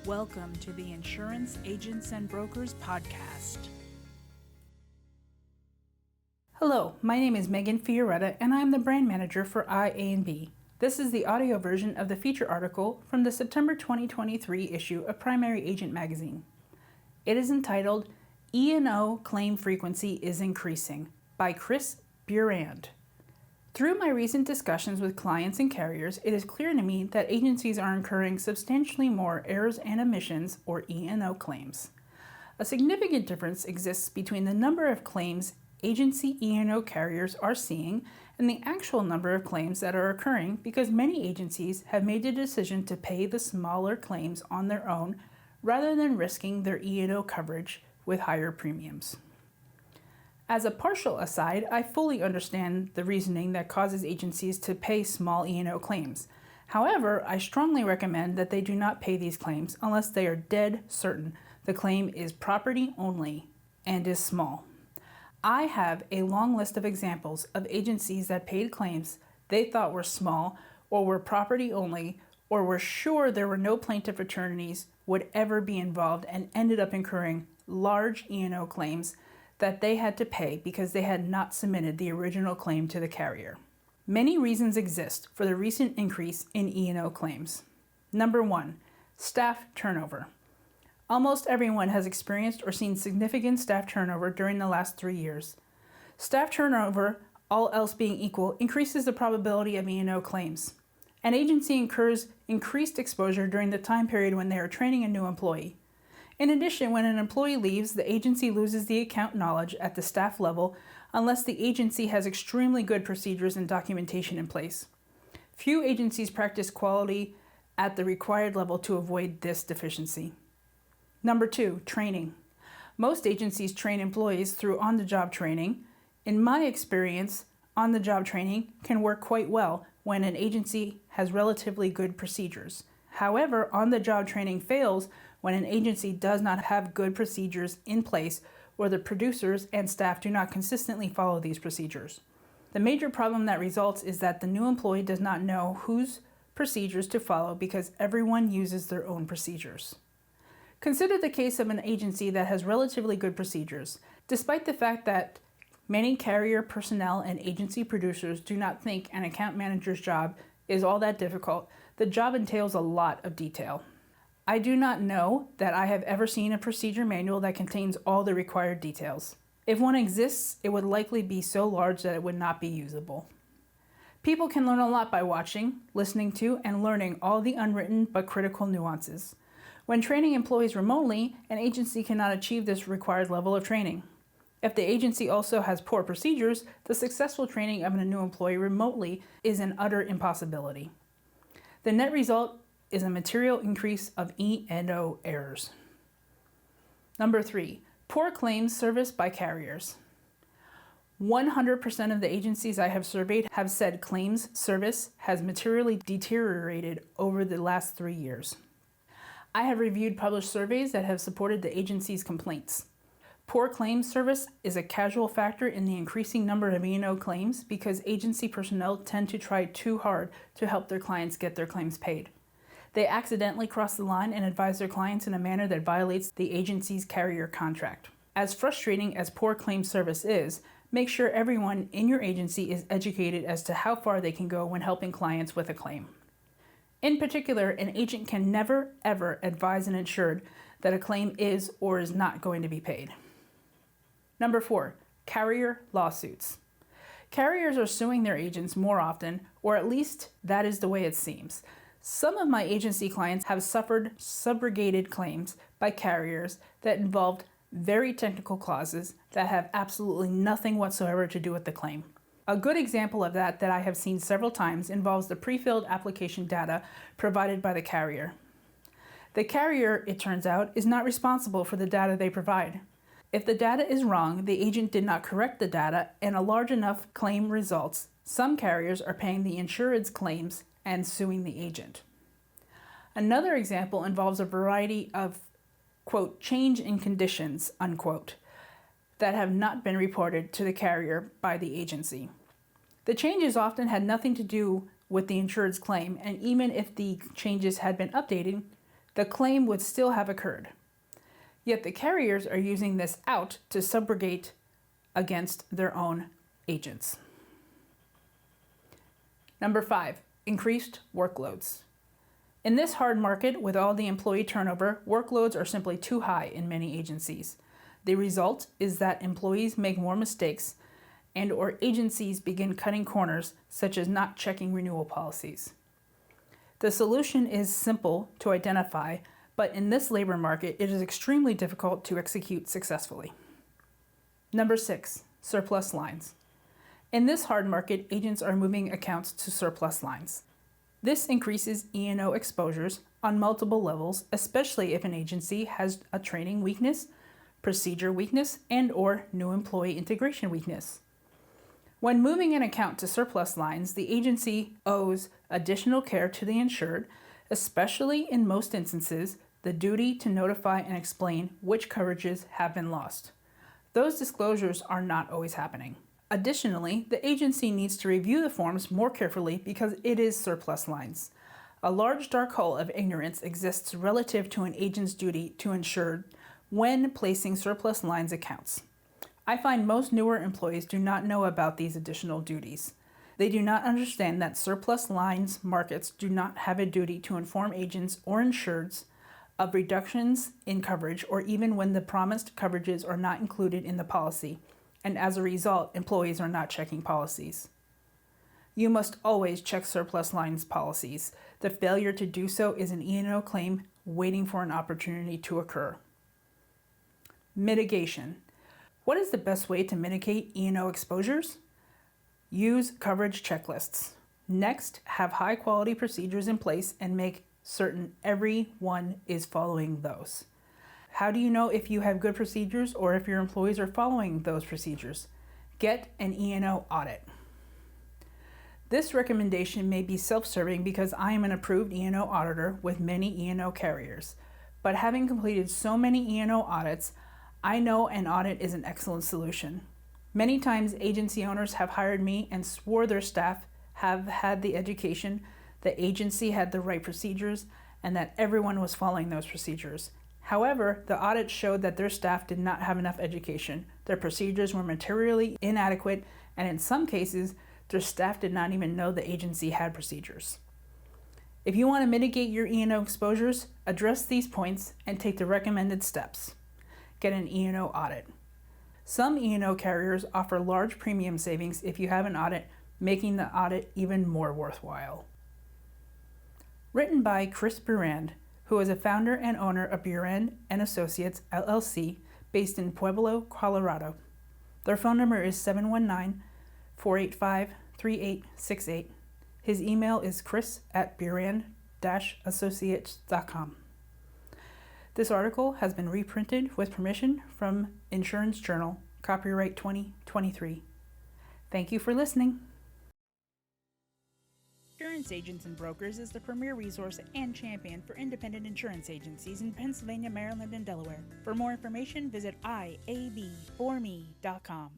Welcome to the Insurance Agents and Brokers Podcast. Hello, my name is Megan Fioretta, and I am the brand manager for IA&B. This is the audio version of the feature article from the September 2023 issue of Primary Agent Magazine. It is entitled, E&O Claim Frequency is Increasing by Chris Burand. Through my recent discussions with clients and carriers, it is clear to me that agencies are incurring substantially more errors and omissions, or E&O claims. A significant difference exists between the number of claims agency E&O carriers are seeing and the actual number of claims that are occurring because many agencies have made the decision to pay the smaller claims on their own rather than risking their E&O coverage with higher premiums. As a partial aside, I fully understand the reasoning that causes agencies to pay small E&O claims. However, I strongly recommend that they do not pay these claims unless they are dead certain the claim is property only and is small. I have a long list of examples of agencies that paid claims they thought were small or were property only or were sure there were no plaintiff attorneys would ever be involved and ended up incurring large E&O claims that they had to pay because they had not submitted the original claim to the carrier. Many reasons exist for the recent increase in E&O claims. Number 1, staff turnover. Almost everyone has experienced or seen significant staff turnover during the last 3 years. Staff turnover, all else being equal, increases the probability of E&O claims. An agency incurs increased exposure during the time period when they are training a new employee. In addition, when an employee leaves, the agency loses the account knowledge at the staff level unless the agency has extremely good procedures and documentation in place. Few agencies practice quality at the required level to avoid this deficiency. Number 2, training. Most agencies train employees through on-the-job training. In my experience, on-the-job training can work quite well when an agency has relatively good procedures. However, on-the-job training fails when an agency does not have good procedures in place or the producers and staff do not consistently follow these procedures. The major problem that results is that the new employee does not know whose procedures to follow because everyone uses their own procedures. Consider the case of an agency that has relatively good procedures. Despite the fact that many carrier personnel and agency producers do not think an account manager's job is all that difficult, the job entails a lot of detail. I do not know that I have ever seen a procedure manual that contains all the required details. If one exists, it would likely be so large that it would not be usable. People can learn a lot by watching, listening to, and learning all the unwritten but critical nuances. When training employees remotely, an agency cannot achieve this required level of training. If the agency also has poor procedures, the successful training of a new employee remotely is an utter impossibility. The net result is a material increase of E&O errors. Number 3, poor claims service by carriers. 100% of the agencies I have surveyed have said claims service has materially deteriorated over the last 3 years. I have reviewed published surveys that have supported the agency's complaints. Poor claims service is a casual factor in the increasing number of E&O claims because agency personnel tend to try too hard to help their clients get their claims paid. They accidentally cross the line and advise their clients in a manner that violates the agency's carrier contract. As frustrating as poor claims service is, make sure everyone in your agency is educated as to how far they can go when helping clients with a claim. In particular, an agent can never, ever advise an insured that a claim is or is not going to be paid. Number 4, carrier lawsuits. Carriers are suing their agents more often, or at least that is the way it seems. Some of my agency clients have suffered subrogated claims by carriers that involved very technical clauses that have absolutely nothing whatsoever to do with the claim. A good example of that I have seen several times involves the pre-filled application data provided by the carrier. The carrier, it turns out, is not responsible for the data they provide. If the data is wrong, the agent did not correct the data, and a large enough claim results, some carriers are paying the insured's claims and suing the agent. Another example involves a variety of, quote, change in conditions, unquote, that have not been reported to the carrier by the agency. The changes often had nothing to do with the insured's claim, and even if the changes had been updated, the claim would still have occurred. Yet the carriers are using this out to subrogate against their own agents. Number 5, increased workloads. In this hard market with all the employee turnover, workloads are simply too high in many agencies. The result is that employees make more mistakes and/or agencies begin cutting corners, such as not checking renewal policies. The solution is simple to identify, but in this labor market, it is extremely difficult to execute successfully. Number 6, surplus lines. In this hard market, agents are moving accounts to surplus lines. This increases E&O exposures on multiple levels, especially if an agency has a training weakness, procedure weakness, and/or new employee integration weakness. When moving an account to surplus lines, the agency owes additional care to the insured, especially in most instances, the duty to notify and explain which coverages have been lost. Those disclosures are not always happening. Additionally, the agency needs to review the forms more carefully because it is surplus lines. A large dark hole of ignorance exists relative to an agent's duty to insure when placing surplus lines accounts. I find most newer employees do not know about these additional duties. They do not understand that surplus lines markets do not have a duty to inform agents or insureds of reductions in coverage or even when the promised coverages are not included in the policy, and as a result, employees are not checking policies. You must always check surplus lines policies. The failure to do so is an E&O claim waiting for an opportunity to occur. Mitigation. What is the best way to mitigate E&O exposures? Use coverage checklists. Next, have high-quality procedures in place and make certain everyone is following those. How do you know if you have good procedures or if your employees are following those procedures? Get an E&O audit. This recommendation may be self-serving because I am an approved E&O auditor with many E&O carriers, but having completed so many E&O audits, I know an audit is an excellent solution. Many times agency owners have hired me and swore their staff have had the education, the agency had the right procedures, and that everyone was following those procedures. However, the audit showed that their staff did not have enough education, their procedures were materially inadequate, and in some cases, their staff did not even know the agency had procedures. If you want to mitigate your E&O exposures, address these points and take the recommended steps. Get an E&O audit. Some E&O carriers offer large premium savings if you have an audit, making the audit even more worthwhile. Written by Chris Burand, who is a founder and owner of Burand and Associates, LLC, based in Pueblo, Colorado. Their phone number is 719-485-3868. His email is chris@burand-associates.com. This article has been reprinted with permission from Insurance Journal, copyright 2023. Thank you for listening. Insurance Agents and Brokers is the premier resource and champion for independent insurance agencies in Pennsylvania, Maryland, and Delaware. For more information, visit iab4me.com.